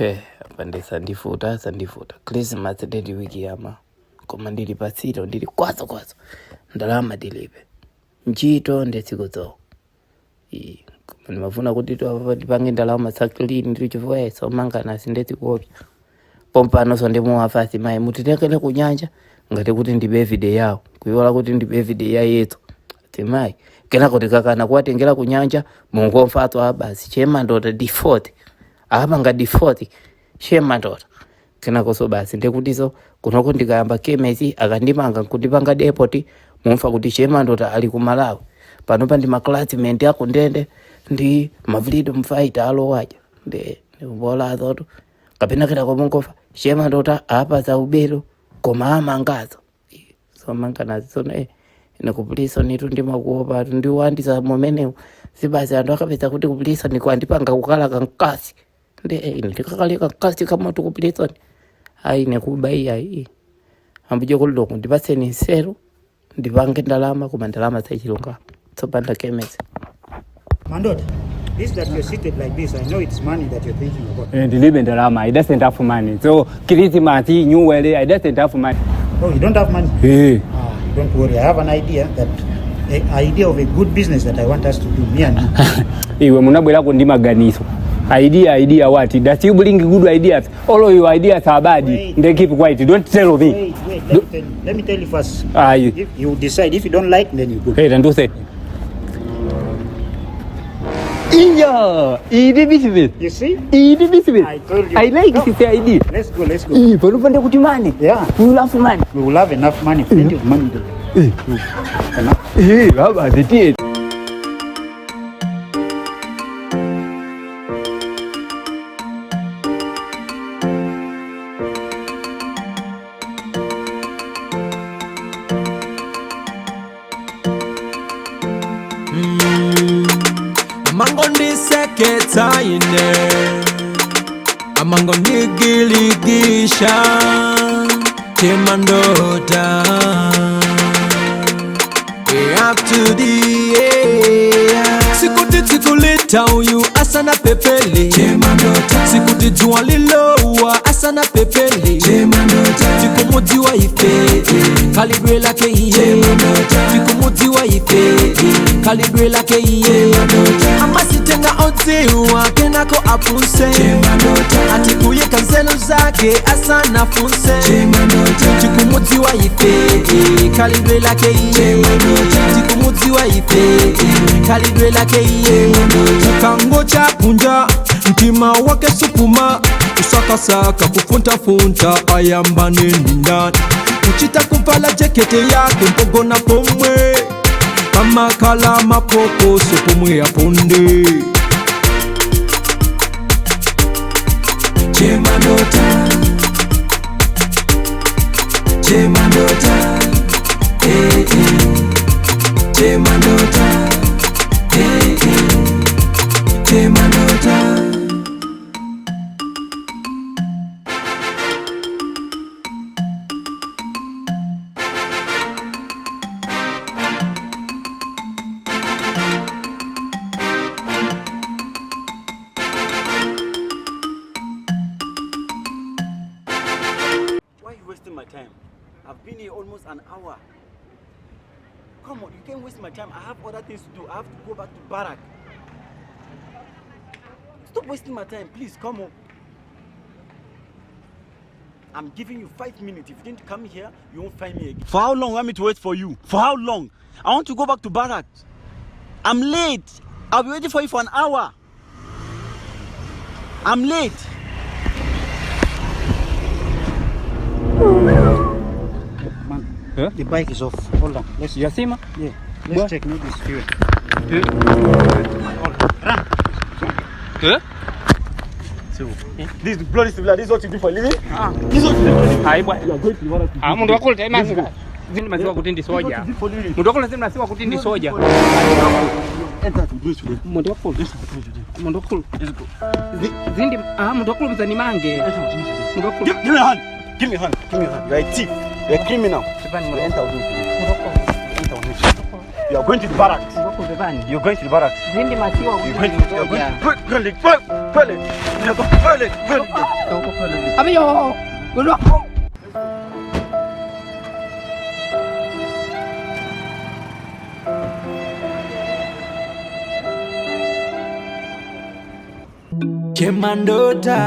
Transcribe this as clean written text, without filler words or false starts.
Apande sandifuta. Christmas dedi wiki yama. Koma ndili pasito, ndili kwazo. Ndalama dilibe. Njito ndetsikozo. Koma nimafuna kuti tipange ndalama sakilini ndichifwe so mangana sindeti kopya. Pompano so ndimo afasi mai mutitekele kunyanja ngati kuti ndi birthday yawo. Kuyiwala kuti ndi birthday ya yetu. Timai kena kuti kakana kuwatengera kunyanja mungomfatwa abasi chema ndota default. Nga default chema ndota. Kena koso basi ndekutiso kunoko ndikayamba kemezi akandimanga kuti panga depot mumfa kuti chema ndota ali ku Malawi. Panopa ndi maclassmate yako ndende ndi freedom fighter alowaja ndi bola azoto kapena kira komongofa chema ndota apa za ubelo koma amangazo so mangana zona ine kupolisa nitu ndimakuopa ndiwandisa momenewo sibasi anthu akapeza kuti kupolisa ndikuandipanga kukala kankasi ndikakalika kankasi kama tukupulisa ayi nekubai ayi ambuje kuloko ndipaseni nsero ndipange ndalama kuma ndalama sachilunga tsopanda kemezi Mandota, this that you're seated like this, I know it's money that you're thinking about. Deliver ndalama, I doesn't have money. So Christmas, New Year, I doesn't have money. Oh, you don't have money? Hey. Don't worry, I have an idea of a good business that I want us to do, me and you. Iwe munabwela ko ndimaganiso. Idea what? That you bring good ideas. All of your ideas are bad. They keep quiet. Don't tell me. Wait, let me tell you first. If you decide, if you don't like, then you go. Hey, then do say. You see? I told you. I like this idea. Let's go. Pande kuti money. Yeah. You love money. We will have enough money, plenty of money. Baba, the tea. Amangondi seketa ine Amangondi giligisha Chemandota Up to the air Sikuti tikulita uyu asana pepele Chemandota Sikuti juwa lilowa asana pepele Chemandota Tikumudiwa ife Kalibre lake iye Chemandota Tikumudiwa ife Kalibre lake iye Amasitenga otewa kenako apuse Chemandota Atikuye kanselo zake asana funse Chemandota Tikumudiwa ife Kalibre lake iye Tikumudiwa ife Kalibre lake iye Kango cha kunja Ntima wake supuma Usakasaka kufunta ayamba nindani Uchita kuvala jekete yake mpogo na pomwe Kama kala mapoko supumwe ya ponde Chemandota Chemandota Chemandota Chemandota Why are you wasting my time? I've been here almost an hour. Come on, you can't waste my time. I have other things to do. I have to go back to barrack. Stop wasting my time, please. Come on. I'm giving you 5 minutes. If you didn't come here, you won't find me again. For how long? Want me to wait for you? For how long? I want to go back to barrack. I'm late. I'll be waiting for you for an hour. I'm late. Man, Huh? the bike is off. Hold on. Let's Yasima? Yeah. Let's check. Maybe it's fuel. Run. Huh? So, this is bloody civil. This is what you do for a living? This is what you do for a living? Hai bwana. You are going to the water to Mundu wakula tena. Zindi maziwa kutindi soja. Mundu wakula zindi maziwa kutindi soja. enter to do it today. Mundu wakula. Let's do it today. Mundu wakula. Let's go. Zindi mundu wakula mzani mange. Mundu wakula. Give me a hand. Give me a hand. Give me a hand. You are a thief. You are a criminal. Sibani Enter with me. mundu wakula. Enter with me. You are going to the barracks. Mundu wakula sibani. You are going to the barracks. Zindi maziwa You are going to the barracks. Twende. Twende. Abiyo. Gulwa. Chemandota.